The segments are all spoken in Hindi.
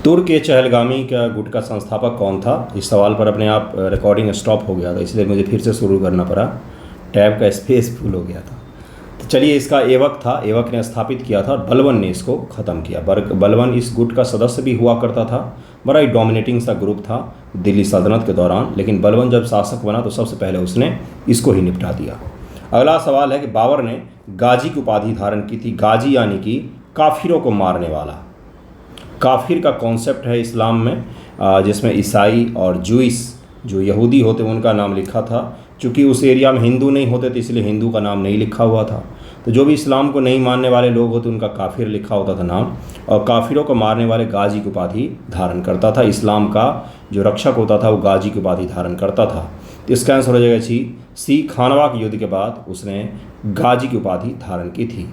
तुर्क के चहलगामी का गुट का संस्थापक कौन था? इस सवाल पर अपने आप रिकॉर्डिंग स्टॉप हो गया था, इसलिए मुझे फिर से शुरू करना पड़ा। टैब का स्पेस फुल हो गया था। तो चलिए, इसका एवक था, एवक ने स्थापित किया था और बलबन ने इसको ख़त्म किया। बलबन इस गुट का सदस्य भी हुआ करता था। बड़ा ही डोमिनेटिंग सा ग्रुप था दिल्ली सल्तनत के दौरान, लेकिन बलबन जब शासक बना तो सबसे पहले उसने इसको ही निपटा दिया। अगला सवाल है कि बाबर ने गाजी की उपाधि धारण की थी। गाजी यानी कि काफिरों को मारने वाला। काफिर का कॉन्सेप्ट है इस्लाम में, जिसमें ईसाई और जूइस जो यहूदी होते उनका नाम लिखा था। चूँकि उस एरिया में हिंदू नहीं होते तो इसलिए हिंदू का नाम नहीं लिखा हुआ था। तो जो भी इस्लाम को नहीं मानने वाले लोग होते उनका काफिर लिखा होता था नाम, और काफिरों को मारने वाले गाजी की उपाधि धारण करता था। इस्लाम का जो रक्षक होता था वो गाजी की उपाधि धारण करता था। तो इसका आंसर हो जाएगा सी। खानवा के युद्ध के बाद उसने गाजी की उपाधि धारण की थी।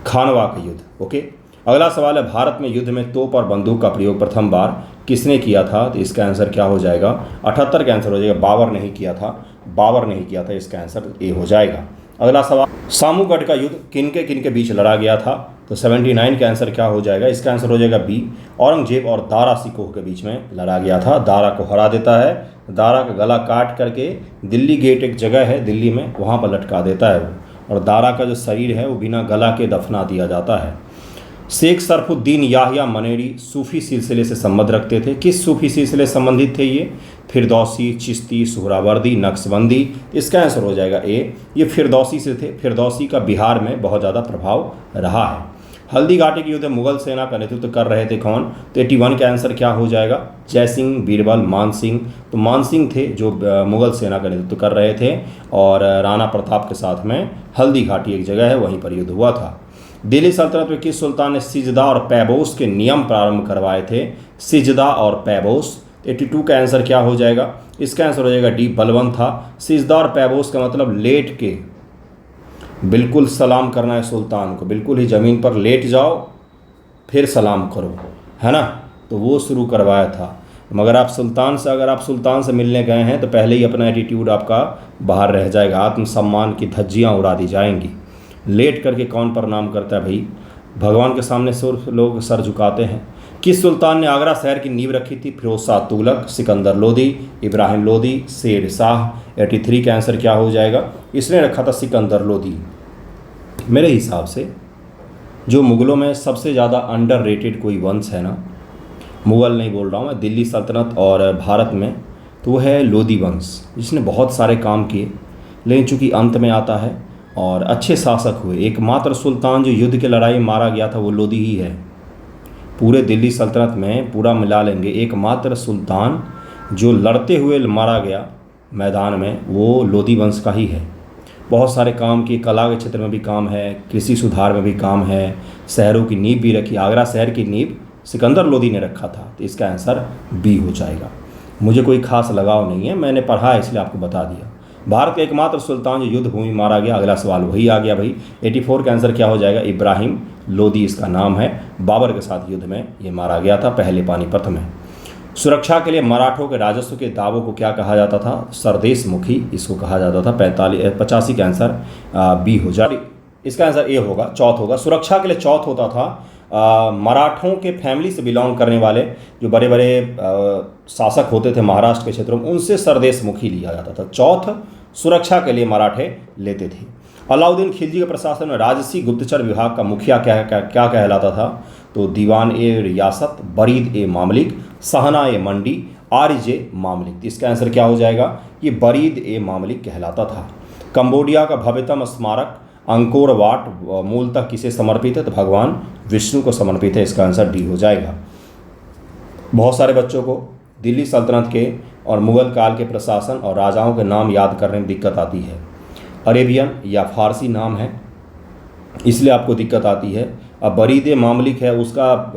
खानवा का युद्ध। ओके, अगला सवाल है, भारत में युद्ध में तोप और बंदूक का प्रयोग प्रथम बार किसने किया था? तो इसका आंसर क्या हो जाएगा? 78 का आंसर हो जाएगा। बाबर नहीं किया था, बाबर नहीं किया था। इसका आंसर ए हो जाएगा। अगला सवाल, सामूगढ़ का युद्ध किनके बीच लड़ा गया था? तो 79 का आंसर क्या हो जाएगा? इसका आंसर हो जाएगा बी। औरंगजेब और दारा सिकोह के बीच में लड़ा गया था। दारा को हरा देता है, दारा का गला काट करके दिल्ली गेट एक जगह है दिल्ली में, वहाँ पर लटका देता है वो, और दारा का जो शरीर है वो बिना गला के दफना दिया जाता है। शेख सरफुद्दीन याहिया मनेरी सूफ़ी सिलसिले से संबंध रखते थे। किस सूफ़ी सिलसिले से संबंधित थे ये? फिरदौसी, चिश्ती, सुहरावर्दी, नक्शबंदी। इसका आंसर हो जाएगा ए। ये फिरदौसी से थे। फिरदौसी का बिहार में बहुत ज़्यादा प्रभाव रहा है। हल्दी घाटी के युद्ध में मुगल सेना का नेतृत्व कर रहे थे कौन? तो 81 का आंसर क्या हो जाएगा? जयसिंह, बीरबल, मानसिंह। तो मानसिंह थे जो मुगल सेना का नेतृत्व कर रहे थे, और राणा प्रताप के साथ में हल्दी घाटी एक जगह है वहीं पर युद्ध हुआ था। दिल्ली सल्तनत में किस सुल्तान ने सिजदा और पैबोस के नियम प्रारंभ करवाए थे? सिजदा और पैबोस। 82 का आंसर क्या हो जाएगा? इसका आंसर हो जाएगा डी, बलबन था। सिजदा और पैबोस का मतलब लेट के बिल्कुल सलाम करना है सुल्तान को, बिल्कुल ही ज़मीन पर लेट जाओ फिर सलाम करो, है ना? तो वो शुरू करवाया था। मगर आप सुल्तान से मिलने गए हैं तो पहले ही अपना एटीट्यूड आपका बाहर रह जाएगा, आत्मसम्मान की धज्जियाँ उड़ा दी जाएंगी। लेट करके कौन प्रणाम करता है भाई? भगवान के सामने लोग सर झुकाते हैं। किस सुल्तान ने आगरा शहर की नींव रखी थी? फिरोज शाह तुगलक, सिकंदर लोदी, इब्राहिम लोदी, शेर शाह। 83 का आंसर क्या हो जाएगा? इसने रखा था सिकंदर लोदी। मेरे हिसाब से जो मुग़लों में सबसे ज़्यादा अंडररेटेड कोई वंश है ना, मुग़ल नहीं बोल रहा हूँ मैं, दिल्ली सल्तनत और भारत में, तो वो है लोदी वंश, जिसने बहुत सारे काम किए लेकिन चूँकि अंत में आता है और अच्छे शासक हुए। एकमात्र सुल्तान जो युद्ध के लड़ाई में मारा गया था वो लोदी ही है। पूरे दिल्ली सल्तनत में पूरा मिला लेंगे, एकमात्र सुल्तान जो लड़ते हुए मारा गया मैदान में वो लोदी वंश का ही है। बहुत सारे काम किए, कला के क्षेत्र में भी काम है, कृषि सुधार में भी काम है, शहरों की नींव भी रखी। आगरा शहर की नींव सिकंदर लोदी ने रखा था। तो इसका आंसर बी हो जाएगा। मुझे कोई खास लगाव नहीं है, मैंने पढ़ा है इसलिए आपको बता दिया। भारत का एकमात्र सुल्तान जो युद्ध भूमि मारा गया, अगला सवाल वही आ गया भाई। 84 का आंसर क्या हो जाएगा? इब्राहिम लोदी इसका नाम है। बाबर के साथ युद्ध में ये मारा गया था, पहले पानीपत में। सुरक्षा के लिए मराठों के राजस्व के दावों को क्या कहा जाता था? सरदेश मुखी इसको कहा जाता था। 85 का आंसर बी हो जाए। इसका आंसर ए होगा, चौथ होगा। सुरक्षा के लिए चौथ होता था मराठों के फैमिली से बिलोंग करने वाले जो बड़े बड़े शासक होते थे महाराष्ट्र के क्षेत्रों में, उनसे सरदेश मुखी लिया जाता था। चौथ सुरक्षा के लिए मराठे लेते थे। अलाउद्दीन खिलजी के प्रशासन में राजसी गुप्तचर विभाग का मुखिया क्या कहलाता था? तो दीवान ए रियासत, बरीद ए मामलिक, सहना ए मंडी, आरिज ए मामलिक। इसका आंसर क्या हो जाएगा? ये बरीद ए मामलिक कहलाता था। कंबोडिया का भव्यतम स्मारक अंकोर वाट मूलतः किसे समर्पित है? तो भगवान विष्णु को समर्पित है। इसका आंसर डी हो जाएगा। बहुत सारे बच्चों को दिल्ली सल्तनत के और मुग़ल काल के प्रशासन और राजाओं के नाम याद करने में दिक्कत आती है। अरेबियन या फारसी नाम है इसलिए आपको दिक्कत आती है। अब बरीद मामलिक है, उसका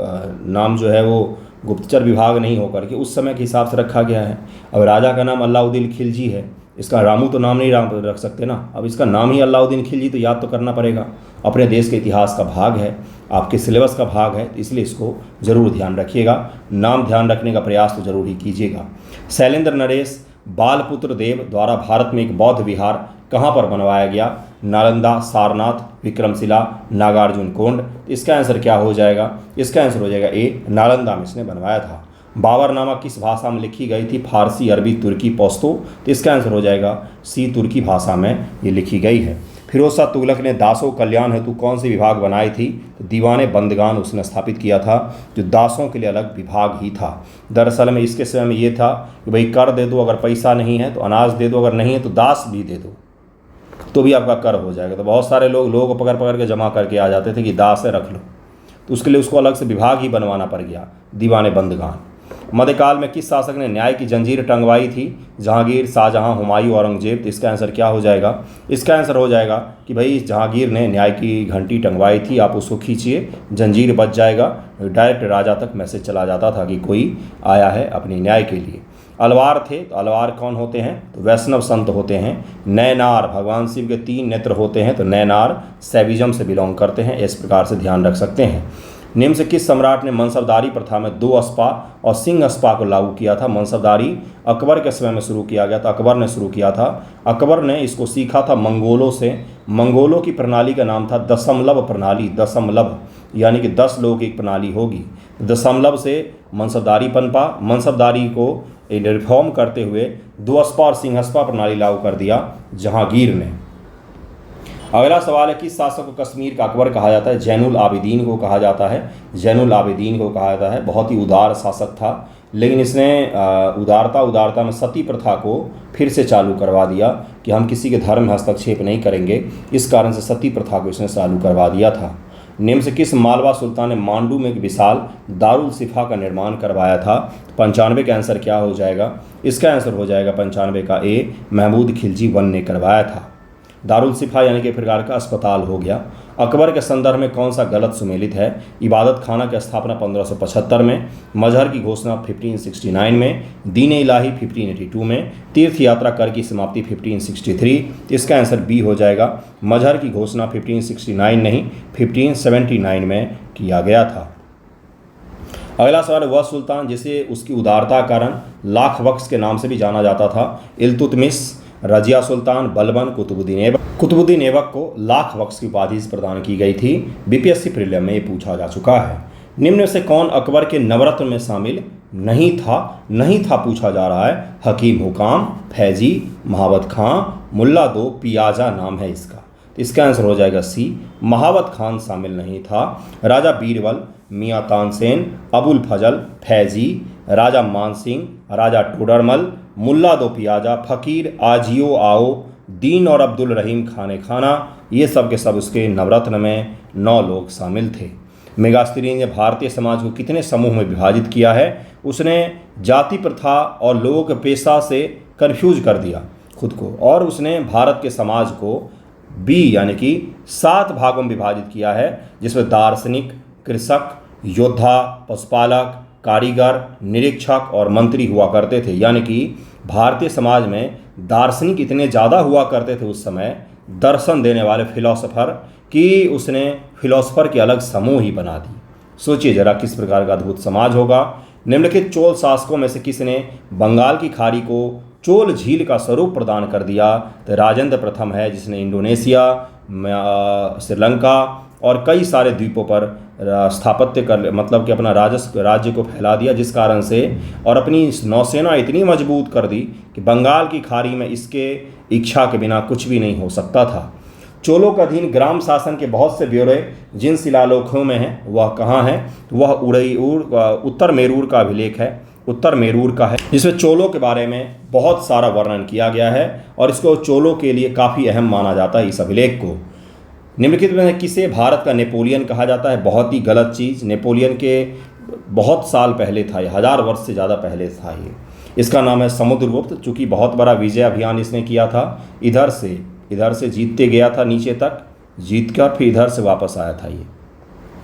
नाम जो है वो गुप्तचर विभाग नहीं होकर के उस समय के हिसाब से रखा गया है। अब राजा का नाम अलाउद्दीन खिलजी है, इसका रामू तो नाम नहीं रख सकते ना। अब इसका नाम ही अलाउद्दीन खिलजी तो याद तो करना पड़ेगा। अपने देश के इतिहास का भाग है, आपके सिलेबस का भाग है, इसलिए इसको ज़रूर ध्यान रखिएगा। नाम ध्यान रखने का प्रयास तो जरूर ही कीजिएगा। शैलेंद्र नरेश बालपुत्र देव द्वारा भारत में एक बौद्ध विहार कहाँ पर बनवाया गया? नालंदा, सारनाथ, विक्रमशिला, नागार्जुन कोंड। इसका आंसर क्या हो जाएगा? इसका आंसर हो जाएगा ए, नालंदा में इसने बनवाया था। बाबरनामा किस भाषा में लिखी गई थी? फारसी, अरबी, तुर्की, पश्तो। तो इसका आंसर हो जाएगा सी, तुर्की भाषा में ये लिखी गई है। फिरोज शाह तुगलक ने दासों कल्याण हेतु कौन से विभाग बनाए थी? तो दीवाने बंदगान उसने स्थापित किया था, जो दासों के लिए अलग विभाग ही था। दरअसल में इसके समय में ये था कि भाई कर दे दो, अगर पैसा नहीं है तो अनाज दे दो, अगर नहीं है तो दास भी दे दो, तो भी आपका कर हो जाएगा। तो बहुत सारे लोगों को पकड़ पकड़ के जमा करके आ जाते थे कि दास है रख लो, तो उसके लिए उसको अलग से विभाग ही बनवाना पड़ गया, दीवाने बंदगान। मध्यकाल में किस शासक ने न्याय की जंजीर टंगवाई थी? जहांगीर, शाहजहां, हुमायूं, औरंगजेब। तो इसका आंसर क्या हो जाएगा? इसका आंसर हो जाएगा कि भाई जहांगीर ने न्याय की घंटी टंगवाई थी। आप उसको खींचिए, जंजीर बच जाएगा, डायरेक्ट राजा तक मैसेज चला जाता था कि कोई आया है अपने न्याय के लिए। अलवार थे, तो अलवार कौन होते हैं? तो वैष्णव संत होते हैं। नैनार, भगवान शिव के 3 नेत्र होते हैं, तो नैनार सैविज्म से बिलोंग करते हैं। इस प्रकार से ध्यान रख सकते हैं। निम्न से किस सम्राट ने मनसबदारी प्रथा में 2 अस्पा और सिंह अस्पा को लागू किया था? मनसबदारी अकबर के समय में शुरू किया गया था, अकबर ने शुरू किया था। अकबर ने इसको सीखा था मंगोलों से। मंगोलों की प्रणाली का नाम था दशमलव प्रणाली। दशमलव यानी कि 10 लोगों की एक प्रणाली होगी। दशमलव से मनसबदारी पनपा। मनसबदारी को रिफॉर्म करते हुए 2 अस्पा और सिंह अस्पा प्रणाली लागू कर दिया जहांगीर ने। अगला सवाल है, किस शासक को कश्मीर का अकबर कहा जाता है? जैनुल आबिदीन को कहा जाता है। जैनुल आबिदीन को कहा जाता है। बहुत ही उदार शासक था, लेकिन इसने उदारता में सती प्रथा को फिर से चालू करवा दिया कि हम किसी के धर्म में हस्तक्षेप नहीं करेंगे। इस कारण से सती प्रथा को इसने चालू करवा दिया था। निम्न से किस मालवा सुल्तान ने मांडू में एक विशाल दारुल सिफा का निर्माण करवाया था? 95 का आंसर क्या हो जाएगा? इसका आंसर हो जाएगा 95 का ए, महमूद खिलजी वन ने करवाया था। दारुल सिफा यानी कि एक प्रकार का अस्पताल हो गया। अकबर के संदर्भ में कौन सा गलत सुमेलित है? इबादत खाना की स्थापना 1575 में, मजहर की घोषणा 1569 में, दीन इलाही 1582 में, तीर्थ यात्रा कर की समाप्ति 1563। इसका आंसर बी हो जाएगा। मजहर की घोषणा 1569 नहीं 1579 में किया गया था। अगला सवाल है, वह सुल्तान जिसे उसकी उदारता कारण लाख बख्श के नाम से भी जाना जाता था? इल्तुतमिश, रजिया सुल्तान, बलबन, कुतुबुद्दीन ऐबक। कुतुबुद्दीन ऐबक को लाख बख्श की उपाधि प्रदान की गई थी। बीपीएससी प्रीलिम में ये पूछा जा चुका है। निम्न में से कौन अकबर के नवरत्न में शामिल नहीं था पूछा जा रहा है? हकीम हुकाम, फैजी, महावत खां, मुल्ला दो पियाजा नाम है इसका। तो इसका आंसर हो जाएगा सी, महावत खान शामिल नहीं था। राजा बीरबल, मियाँ तानसेन, अबुल फजल, फैजी, राजा मानसिंह, राजा टोडरमल, मुल्ला दो पियाजा, फ़कीर आजियो आओ, दीन और अब्दुल रहीम खाने खाना, ये सब के सब उसके नवरत्न में 9 लोग शामिल थे। मेगास्तीनी ने भारतीय समाज को कितने समूह में विभाजित किया है? उसने जाति प्रथा और लोगों के पेशा से कन्फ्यूज कर दिया खुद को, और उसने भारत के समाज को बी यानी कि 7 भागों में विभाजित किया है, जिसमें दार्शनिक, कृषक, योद्धा, पशुपालक, कारीगर, निरीक्षक और मंत्री हुआ करते थे। यानी कि भारतीय समाज में दार्शनिक इतने ज़्यादा हुआ करते थे उस समय, दर्शन देने वाले फिलोसोफर, कि उसने फिलोसोफर के अलग समूह ही बना दी। सोचिए जरा किस प्रकार का अद्भुत समाज होगा। निम्नलिखित चोल शासकों में से किसने बंगाल की खाड़ी को चोल झील का स्वरूप प्रदान कर दिया? तो राजेंद्र प्रथम है, जिसने इंडोनेशिया, श्रीलंका और कई सारे द्वीपों पर स्थापत्य कर मतलब कि अपना राज्य को फैला दिया, जिस कारण से और अपनी नौसेना इतनी मजबूत कर दी कि बंगाल की खाड़ी में इसके इच्छा के बिना कुछ भी नहीं हो सकता था। चोलों का अधीन ग्राम शासन के बहुत से ब्यौरे जिन शिलालेखों में हैं वह कहाँ हैं? वह उत्तर मेरूर का अभिलेख है, उत्तर मेरूर का है, जिसमें चोलों के बारे में बहुत सारा वर्णन किया गया है और इसको चोलों के लिए काफ़ी अहम माना जाता है इस अभिलेख को। निम्नलिखित में किसे भारत का नेपोलियन कहा जाता है? बहुत ही गलत चीज़। नेपोलियन के बहुत साल पहले था, 1000 वर्ष से ज़्यादा पहले था ये। इसका नाम है समुद्रगुप्त। चूँकि बहुत बड़ा विजय अभियान इसने किया था, इधर से जीतते गया था नीचे तक, जीतकर फिर इधर से वापस आया था ये,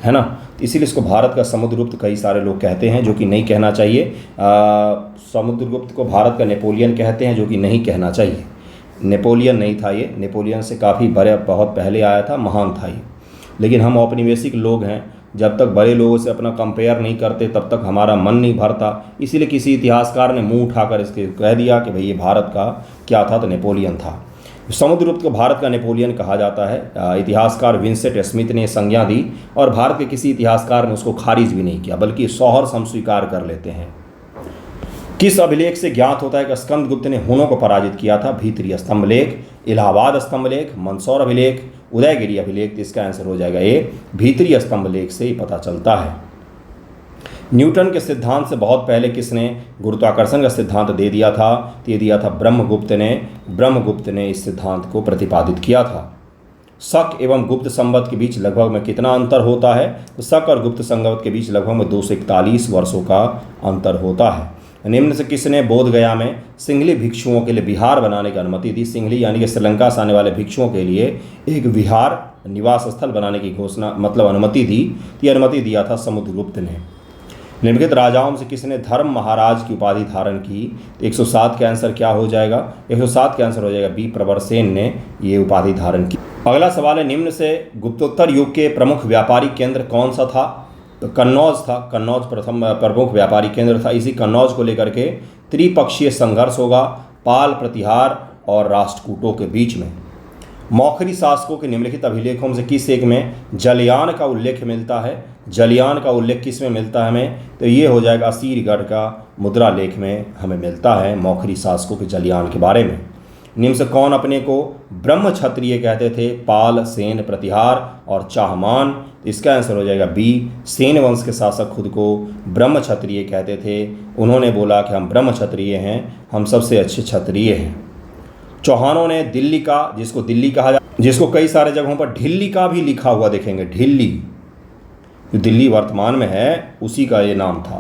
है ना। इसीलिए इसको भारत का समुद्रगुप्त कई सारे लोग कहते हैं, जो कि नहीं कहना चाहिए। समुद्रगुप्त को भारत का नेपोलियन कहते हैं, जो कि नहीं कहना चाहिए। नेपोलियन नहीं था ये, नेपोलियन से काफ़ी बहुत पहले आया था, महान था ये। लेकिन हम औपनिवेशिक लोग हैं, जब तक बड़े लोगों से अपना कंपेयर नहीं करते तब तक हमारा मन नहीं भरता। इसीलिए किसी इतिहासकार ने मुंह उठाकर इसके कह दिया कि भाई ये भारत का क्या था, तो नेपोलियन था। समुद्रगुप्त को भारत का नेपोलियन कहा जाता है। इतिहासकार विंसेंट स्मिथ ने संज्ञा दी और भारत के किसी इतिहासकार ने उसको खारिज भी नहीं किया, बल्कि सहर्ष हम स्वीकार कर लेते हैं। किस अभिलेख से ज्ञात होता है कि स्कंदगुप्त ने हुनों को पराजित किया था? भीतरी स्तंभलेख, इलाहाबाद स्तंभलेख, मंदसौर अभिलेख, उदयगिरी अभिलेख। तो इसका आंसर हो जाएगा ए, भीतरी स्तंभलेख से ही पता चलता है। न्यूटन के सिद्धांत से बहुत पहले किसने गुरुत्वाकर्षण का सिद्धांत दे दिया था? तो ये दिया था ब्रह्मगुप्त ने। ब्रह्मगुप्त ने इस सिद्धांत को प्रतिपादित किया था। शक एवं गुप्त संवत के बीच लगभग में कितना अंतर होता है? तो शक और गुप्त संवत के बीच लगभग में 241 वर्षों का अंतर होता है। निम्न से किसने बोध गया में सिंघली भिक्षुओं के लिए विहार बनाने की अनुमति दी? सिंघली यानी कि श्रीलंका से आने वाले भिक्षुओं के लिए एक विहार निवास स्थल बनाने की घोषणा अनुमति दी। ये अनुमति दिया था समुद्रगुप्त ने। निम्नलिखित राजाओं से किसने धर्म महाराज की उपाधि धारण की? 107 का आंसर क्या हो जाएगा? 107 का आंसर हो जाएगा बी, प्रवरसेन ने ये उपाधि धारण की। अगला सवाल है, निम्न से गुप्तोत्तर युग के प्रमुख व्यापारिक केंद्र कौन सा था? तो कन्नौज था। कन्नौज प्रथम प्रमुख व्यापारिक केंद्र था। इसी कन्नौज को लेकर के त्रिपक्षीय संघर्ष होगा पाल, प्रतिहार और राष्ट्रकूटों के बीच में। मौखरी शासकों के निम्नलिखित अभिलेखों से किस एक में जलयान का उल्लेख मिलता है? जलयान का उल्लेख किस में मिलता है हमें? तो ये हो जाएगा असीरगढ़ का मुद्रा लेख में हमें मिलता है मौखरी शासकों के जलयान के बारे में। निम्न से कौन अपने को ब्रह्म क्षत्रिय कहते थे? पाल, सेन, प्रतिहार और चाहमान। इसका आंसर हो जाएगा बी, सेन वंश के शासक खुद को ब्रह्म क्षत्रिय कहते थे। उन्होंने बोला कि हम ब्रह्म क्षत्रिय हैं, हम सबसे अच्छे क्षत्रिय हैं। चौहानों ने दिल्ली का, जिसको दिल्ली कहा जिसको कई सारे जगहों पर ढिल्ली का भी लिखा हुआ देखेंगे, ढिल्ली जो दिल्ली वर्तमान में है उसी का ये नाम था।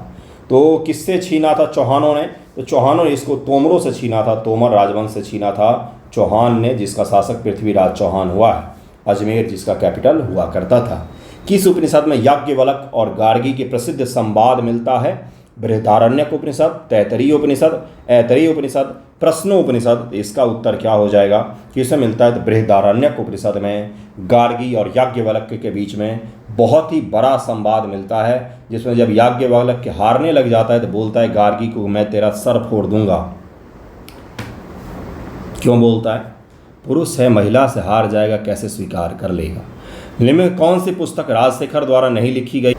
तो किससे छीना था चौहानों ने? तो चौहानों ने इसको तोमरों से छीना था, तोमर राजवंश से छीना था चौहान ने, जिसका शासक पृथ्वीराज चौहान हुआ है। अजमेर जिसका कैपिटल हुआ करता था। किस उपनिषद में याज्ञवल्क्य और गार्गी के प्रसिद्ध संवाद मिलता है? बृहदारण्यक उपनिषद, तैत्तरीय उपनिषद, ऐतरेय उपनिषद, प्रश्नोपनिषद। इसका उत्तर क्या हो जाएगा? किसमें मिलता है? तो बृहदारण्यक उपनिषद में गार्गी और याज्ञवल्क्य के बीच में बहुत ही बड़ा संवाद मिलता है, जिसमें जब याज्ञवल्क्य हारने लग जाता है तो बोलता है गार्गी को, मैं तेरा सर फोड़ दूंगा। क्यों बोलता है? पुरुष है, महिला से हार जाएगा, कैसे स्वीकार कर लेगा। निम्न कौन सी पुस्तक राजशेखर द्वारा नहीं लिखी गई?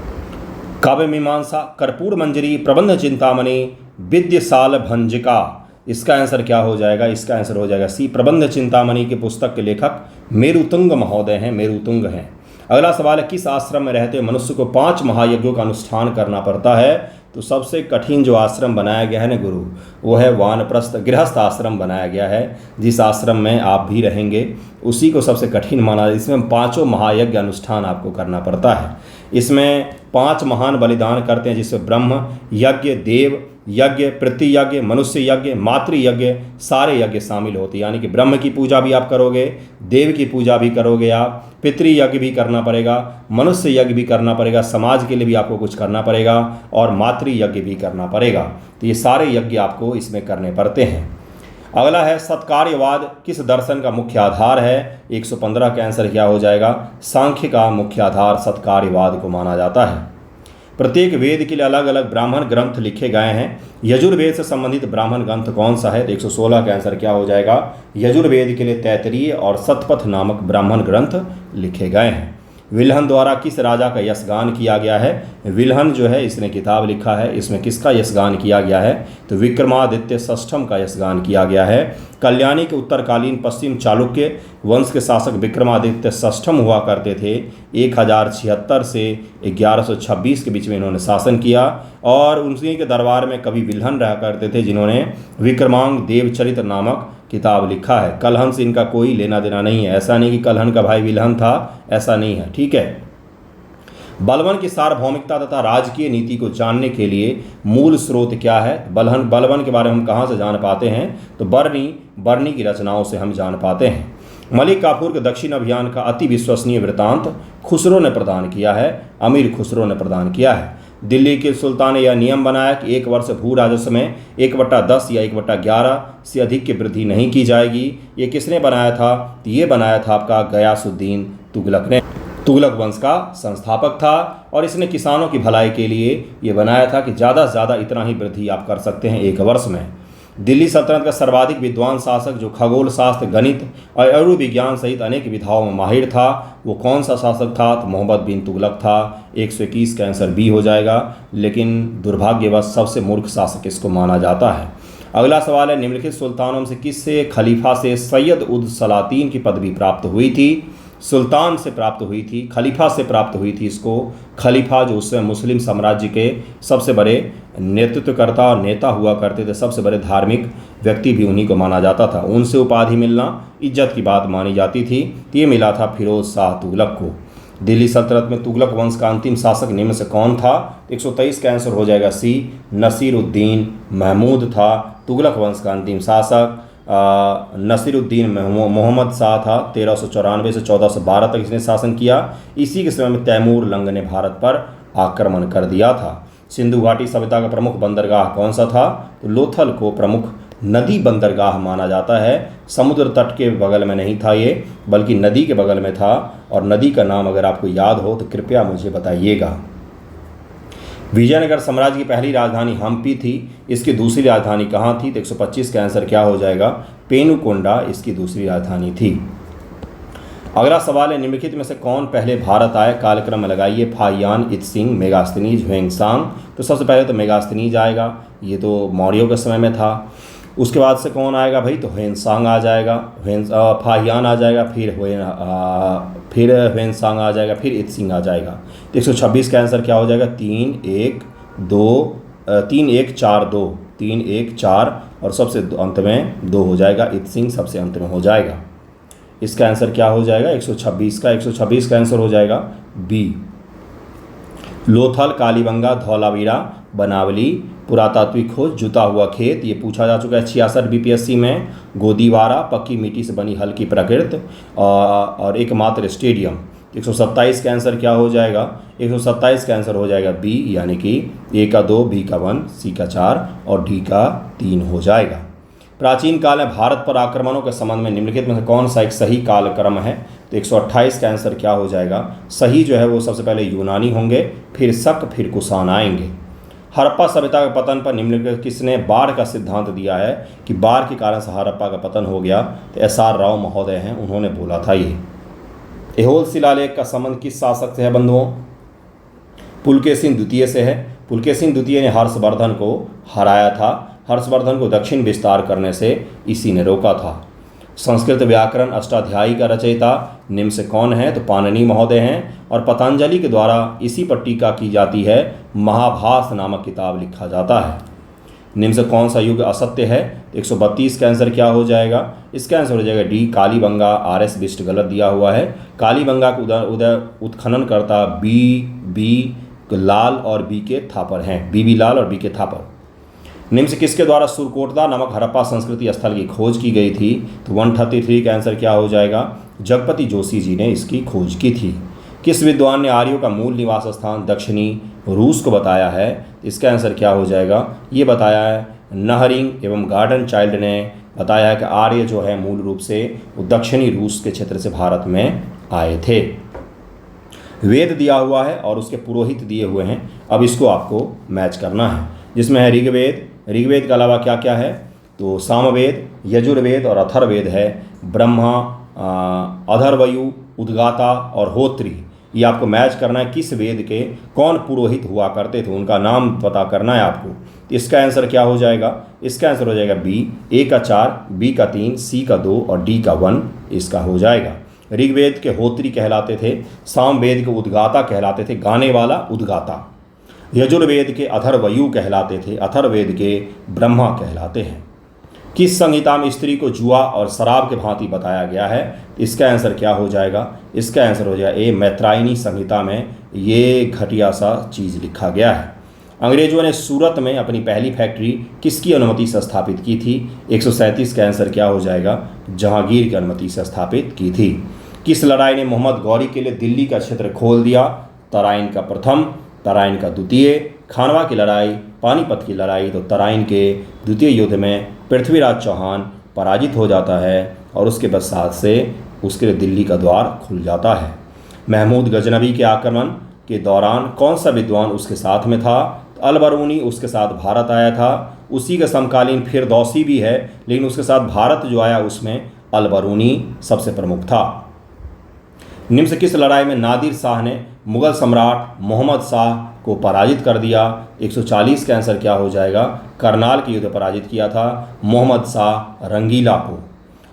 काव्य मीमांसा, कर्पूर मंजरी, प्रबंध चिंतामणि, विद्यसाल भंजिका। इसका आंसर क्या हो जाएगा? इसका आंसर हो जाएगा सी, प्रबंध चिंतामणि के पुस्तक के लेखक मेरुतुंग महोदय हैं, मेरुतुंग हैं। अगला सवाल है, किस आश्रम में रहते मनुष्य को 5 महायज्ञों का अनुष्ठान करना पड़ता है? तो सबसे कठिन जो आश्रम बनाया गया है ना गुरु, वो है वानप्रस्थ गृहस्थ आश्रम बनाया गया है। जिस आश्रम में आप भी रहेंगे उसी को सबसे कठिन माना। इसमें 5 महायज्ञ अनुष्ठान आपको करना पड़ता है। इसमें 5 महान बलिदान करते हैं, जिसमें ब्रह्म यज्ञ, देव यज्ञ, पृथ्वी यज्ञ, मनुष्य यज्ञ, मातृ यज्ञ, सारे यज्ञ शामिल होते हैं। यानी कि ब्रह्म की पूजा भी आप करोगे, देव की पूजा भी करोगे, आप पितृ यज्ञ भी करना पड़ेगा, मनुष्य यज्ञ भी करना पड़ेगा, समाज के लिए भी आपको कुछ करना पड़ेगा और मातृ यज्ञ भी करना पड़ेगा। तो ये सारे यज्ञ आपको इसमें करने पड़ते हैं। अगला है, सत्कार्यवाद किस दर्शन का मुख्य आधार है? 115 का आंसर क्या हो जाएगा? सांख्य का मुख्य आधार सत्कार्यवाद को माना जाता है। प्रत्येक वेद के लिए अलग अलग ब्राह्मण ग्रंथ लिखे गए हैं। यजुर्वेद से संबंधित ब्राह्मण ग्रंथ कौन सा है? 116 का आंसर क्या हो जाएगा? यजुर्वेद के लिए तैत्तरीय और शतपथ नामक ब्राह्मण ग्रंथ लिखे गए हैं। विल्हन द्वारा किस राजा का यशगान किया गया है? विल्हन जो है इसने किताब लिखा है, इसमें किसका यशगान किया गया है? तो विक्रमादित्य षष्ठम का यशगान किया गया है। कल्याणी के उत्तरकालीन पश्चिम चालुक्य वंश के शासक विक्रमादित्य षष्ठम हुआ करते थे। 1076 से 1126 के बीच में इन्होंने शासन किया और उनके के दरबार में कवि विल्हन रहा करते थे, जिन्होंने विक्रमांग देवचरित्र नामक किताब लिखा है। कलहन से इनका कोई लेना देना नहीं है। ऐसा नहीं कि कलहन का भाई विल्हन था, ऐसा नहीं है, ठीक है। बलवन की सार्वभौमिकता तथा राजकीय नीति को जानने के लिए मूल स्रोत क्या है? बलवन के बारे में हम कहाँ से जान पाते हैं? तो बर्नी की रचनाओं से हम जान पाते हैं। मलिक काफूर के दक्षिण अभियान का अति विश्वसनीय वृत्तांत खुसरो ने प्रदान किया है, अमीर खुसरो ने प्रदान किया है। दिल्ली के सुल्तान ने यह नियम बनाया कि 1 वर्ष भू राजस्व में 1/10 या 1/11 से अधिक की वृद्धि नहीं की जाएगी। ये किसने बनाया था? तो ये बनाया था आपका गयासुद्दीन तुगलक ने। तुगलक वंश का संस्थापक था और इसने किसानों की भलाई के लिए ये बनाया था कि ज़्यादा से ज़्यादा इतना ही वृद्धि आप कर सकते हैं 1 वर्ष में। दिल्ली सल्तनत का सर्वाधिक विद्वान शासक जो खगोल शास्त्र, गणित और आयुर्विज्ञान सहित अनेक विधाओं में माहिर था, वो कौन सा शासक था? तो मोहम्मद बिन तुगलक था। 121 का आंसर बी हो जाएगा। लेकिन दुर्भाग्यवश सबसे मूर्ख शासक इसको माना जाता है। अगला सवाल है, निम्नलिखित सुल्तानों में से किससे खलीफा से सैयद उद सलातीन की पदवी प्राप्त हुई थी? सुल्तान से प्राप्त हुई थी, खलीफा से प्राप्त हुई थी इसको। खलीफा जो उससे मुस्लिम साम्राज्य के सबसे बड़े नेतृत्वकर्ता और नेता हुआ करते थे, सबसे बड़े धार्मिक व्यक्ति भी उन्हीं को माना जाता था। उनसे उपाधि मिलना इज्जत की बात मानी जाती थी। ये मिला था फिरोज शाह तुगलक को। दिल्ली सल्तनत में तुगलक वंश का अंतिम शासक निम्न से कौन था? 123 का आंसर हो जाएगा सी, नसीरुद्दीन महमूद था तुगलक वंश का अंतिम शासक। नसीरुद्दीन मोहम्मद शाह था। 1394 से 1412 तक इसने शासन किया। इसी के समय में तैमूर लंग ने भारत पर आक्रमण कर दिया था। सिंधु घाटी सभ्यता का प्रमुख बंदरगाह कौन सा था? तो लोथल को प्रमुख नदी बंदरगाह माना जाता है। समुद्र तट के बगल में नहीं था ये, बल्कि नदी के बगल में था। और नदी का नाम अगर आपको याद हो तो कृपया मुझे बताइएगा। विजयनगर साम्राज्य की पहली राजधानी हम्पी थी। इसकी दूसरी राजधानी कहाँ थी? तो 125 का आंसर क्या हो जाएगा? पेनुकोंडा इसकी दूसरी राजधानी थी। अगला सवाल है, निम्नलिखित में से कौन पहले भारत आए? कालक्रम में लगाइए। फाहियान, इत्सिंग, मेगास्थनीज, ह्वेंसांग। तो सबसे पहले तो मेगास्थनीज आएगा, ये तो मौर्यों के समय में था। उसके बाद से कौन आएगा भाई? तो ह्वेंसांग आ जाएगा, फाहियान आ जाएगा, फिर ह्वेंसांग आ जाएगा, फिर इत्सिंग आ जाएगा। तो 126 का आंसर क्या हो जाएगा? 3 1 4 2, 3 1 4 और सबसे अंत में 2 हो जाएगा। इत्सिंग सबसे अंत में हो जाएगा। इसका आंसर क्या हो जाएगा? 126 का आंसर हो जाएगा बी। लोथल, कालीबंगा, धौलावीरा, बनावली, पुरातात्विक खोज, जुता हुआ खेत, ये पूछा जा चुका है 66 बीपीएससी में। गोदीवारा, पक्की मिट्टी से बनी हल्की प्रकृति और एकमात्र स्टेडियम। 127 का आंसर क्या हो जाएगा? 127 का आंसर हो जाएगा बी, यानी कि ए का 2, बी का 1, सी का 4 और डी का 3 हो जाएगा। प्राचीन काल में भारत पर आक्रमणों के संबंध में निम्नलिखित में से कौन सा एक सही कालक्रम है? तो 128 का आंसर क्या हो जाएगा? सही जो है वो सबसे पहले यूनानी होंगे, फिर शक, फिर कुषाण आएंगे। हड़प्पा सभ्यता के पतन पर निम्नलिखित किसने बाढ़ का सिद्धांत दिया है कि बाढ़ के कारण से हड़प्पा का पतन हो गया? तो SR राव महोदय हैं, उन्होंने बोला था ये। ऐहोल शिलालेख का संबंध किस शासक से है बंधुओं? पुलकेशिन द्वितीय से है। पुलकेशिन द्वितीय ने हर्षवर्धन को हराया था। हर्षवर्धन को दक्षिण विस्तार करने से इसी ने रोका था। संस्कृत व्याकरण अष्टाध्यायी का रचयिता निम्न से कौन है? तो पाणिनि महोदय हैं। और पतंजलि के द्वारा इसी पर टीका की जाती है। महाभास नामक किताब लिखा जाता है। निम्न से कौन सा युग असत्य है? 132 का आंसर क्या हो जाएगा? इसका आंसर हो जाएगा डी, कालीबंगा। RS बिष्ट गलत दिया हुआ है। कालीबंगा को उत्खनन करता बी लाल और बी के थापर हैं। बी लाल और बी के थापर। निम्न से किसके द्वारा सुरकोटदा नामक हड़प्पा संस्कृति स्थल की खोज की गई थी? तो 133 का आंसर क्या हो जाएगा? जगपति जोशी जी ने इसकी खोज की थी। किस विद्वान ने आर्यों का मूल निवास स्थान दक्षिणी रूस को बताया है? इसका आंसर क्या हो जाएगा? ये बताया है नहरिंग एवं गार्डन चाइल्ड ने बताया है कि आर्य जो है मूल रूप से वो दक्षिणी रूस के क्षेत्र से भारत में आए थे। वेद दिया हुआ है और उसके पुरोहित दिए हुए हैं। अब इसको आपको मैच करना है, जिसमें है ऋग्वेद। ऋग्वेद के अलावा क्या क्या है? तो सामवेद, यजुर्वेद और अथर्ववेद है। ब्रह्मा, अधर्वयु, उद्गाता और होत्री, ये आपको मैच करना है। किस वेद के कौन पुरोहित हुआ करते थे, उनका नाम पता करना है आपको। इसका आंसर क्या हो जाएगा? इसका आंसर हो जाएगा बी, ए का 4, बी का 3, सी का 2 और डी का 1 इसका हो जाएगा। ऋग्वेद के होत्री कहलाते थे। सामवेद के उद्गाता कहलाते थे, गाने वाला उद्गाता। यजुर्वेद के अथर्वयु कहलाते थे। अथर्ववेद के ब्रह्मा कहलाते हैं। किस संहिता में स्त्री को जुआ और शराब के भांति बताया गया है? इसका आंसर क्या हो जाएगा? इसका आंसर हो जाएगा ए, मैत्रायनी संहिता में ये घटिया सा चीज़ लिखा गया है। अंग्रेजों ने सूरत में अपनी पहली फैक्ट्री किसकी अनुमति से स्थापित की थी? 137 का आंसर क्या हो जाएगा? जहांगीर की अनुमति से स्थापित की थी। किस लड़ाई ने मोहम्मद गौरी के लिए दिल्ली का क्षेत्र खोल दिया? तराइन का प्रथम, तराइन का द्वितीय, खानवा की लड़ाई, पानीपत की लड़ाई। तो तराइन के द्वितीय युद्ध में पृथ्वीराज चौहान पराजित हो जाता है और उसके पश्चात से उसके लिए दिल्ली का द्वार खुल जाता है। महमूद गजनवी के आक्रमण के दौरान कौन सा विद्वान उसके साथ में था? तो अल-बरूनी उसके साथ भारत आया था। उसी के समकालीन फिरदौसी भी है, लेकिन उसके साथ भारत जो आया उसमें अल-बरूनी सबसे प्रमुख था। निम्न से किस लड़ाई में नादिर शाह ने मुगल सम्राट मोहम्मद शाह को पराजित कर दिया? 140 का आंसर क्या हो जाएगा? करनाल के युद्ध में पराजित किया था मोहम्मद शाह रंगीला को।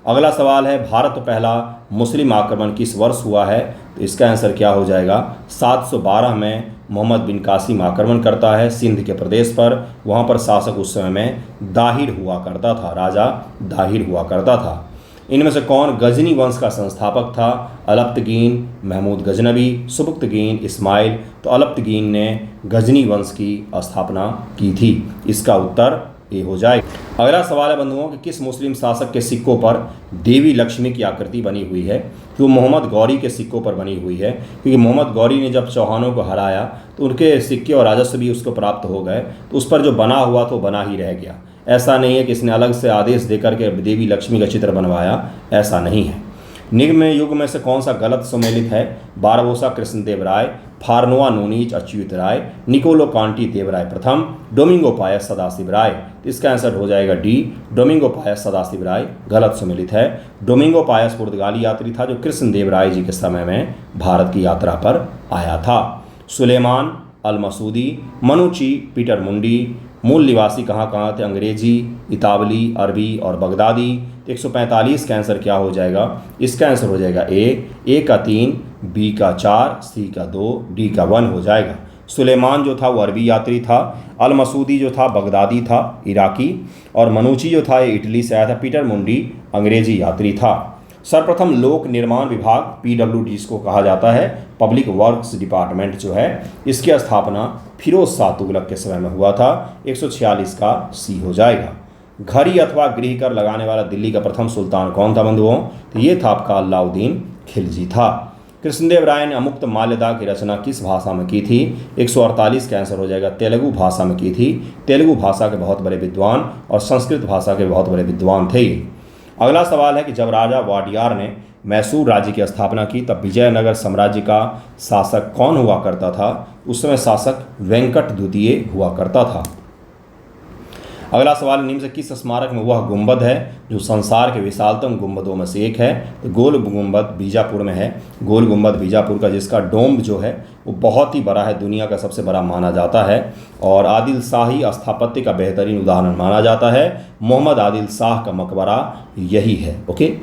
अगला सवाल है, भारत पर पहला मुस्लिम आक्रमण किस वर्ष हुआ है? तो इसका आंसर क्या हो जाएगा? 712 में मोहम्मद बिन कासिम आक्रमण करता है सिंध के प्रदेश पर। वहाँ पर शासक उस समय में दाहिर हुआ करता था, राजा दाहिर हुआ करता था। इनमें से कौन गजनी वंश का संस्थापक था? अलप्तगीन, महमूद गजनवी, सुबुक्तगीन, इस्माइल। तो अलप्तगीन ने गजनी वंश की स्थापना की थी। इसका उत्तर ये हो जाएगा। अगला सवाल है बंधुओं कि किस मुस्लिम शासक के सिक्कों पर देवी लक्ष्मी की आकृति बनी हुई है? तो वो मोहम्मद गौरी के सिक्कों पर बनी हुई है, क्योंकि मोहम्मद गौरी ने जब चौहानों को हराया तो उनके सिक्के और राजस्व भी उसको प्राप्त हो गए, तो उस पर जो बना हुआ तो बना ही रह गया। ऐसा नहीं है कि इसने अलग से आदेश देकर के देवी लक्ष्मी का चित्र बनवाया, ऐसा नहीं है। निम्न युग में से कौन सा गलत सुमेलित है? बारबोसा कृष्णदेव राय, फारनोआ नूनीज अच्युत राय, निकोलो कांटी देवराय प्रथम, डोमिंगो पायस सदाशिव राय। इसका आंसर हो जाएगा डी, डोमिंगो पायस सदाशिव राय गलत सुमेलित है। डोमिंगो पायस पुर्तगाली यात्री था जो कृष्णदेव राय जी के समय में भारत की यात्रा पर आया था। सुलेमान अल मसूदी, मनुची, पीटर मुंडी। मूल निवासी कहाँ थे? अंग्रेजी, इतावली, अरबी और बगदादी। 145 का आंसर क्या हो जाएगा? इसका आंसर हो जाएगा ए का 3, बी का 4, सी का 2, डी का 1 हो जाएगा। सुलेमान जो था वो अरबी यात्री था, अल मसूदी जो था बगदादी था इराकी, और मनुची जो था ये इटली से आया था, पीटर मुंडी अंग्रेजी यात्री था। सर्वप्रथम लोक निर्माण विभाग PWD जिसको कहा जाता है, पब्लिक वर्क्स डिपार्टमेंट जो है, इसकी स्थापना फिरोज शाह तुगलक के समय में हुआ था। 146 का सी हो जाएगा। घड़ी अथवा गृह कर लगाने वाला दिल्ली का प्रथम सुल्तान कौन था बंधुओं? तो ये था आपका अलाउद्दीन खिलजी था। कृष्णदेव राय ने अमुक्त माल्यदा की रचना किस भाषा में की थी? 148 का आंसर हो जाएगा तेलुगु भाषा में की थी। तेलुगु भाषा के बहुत बड़े विद्वान और संस्कृत भाषा के बहुत बड़े विद्वान थे ये। अगला सवाल है कि जब राजा वाडियार ने मैसूर राज्य की स्थापना की तब विजयनगर साम्राज्य का शासक कौन हुआ करता था? उस समय शासक वेंकट द्वितीय हुआ करता था। अगला सवाल निम्न से किस स्मारक में वह गुंबद है जो संसार के विशालतम गुंबदों में से एक है? तो गोल गुंबद बीजापुर में है। गोल गुंबद बीजापुर का, जिसका डोम जो है वो बहुत ही बड़ा है, दुनिया का सबसे बड़ा माना जाता है और आदिल शाही स्थापत्य का बेहतरीन उदाहरण माना जाता है। मोहम्मद आदिल शाह का मकबरा यही है। ओके,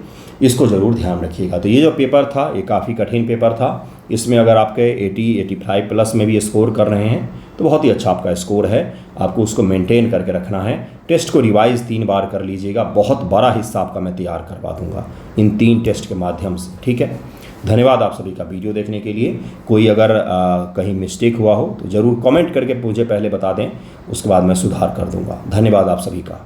इसको ज़रूर ध्यान रखिएगा। तो ये जो पेपर था ये काफ़ी कठिन पेपर था। इसमें अगर आपके 80-85 प्लस में भी स्कोर कर रहे हैं तो बहुत ही अच्छा आपका स्कोर है। आपको उसको मेंटेन करके रखना है। टेस्ट को रिवाइज़ 3 बार कर लीजिएगा। बहुत बड़ा हिस्सा आपका मैं तैयार करवा दूंगा इन 3 टेस्ट के माध्यम से। ठीक है, धन्यवाद आप सभी का वीडियो देखने के लिए। कोई अगर कहीं मिस्टेक हुआ हो तो ज़रूर कमेंट करके मुझे पहले बता दें, उसके बाद मैं सुधार कर दूंगा। धन्यवाद आप सभी का।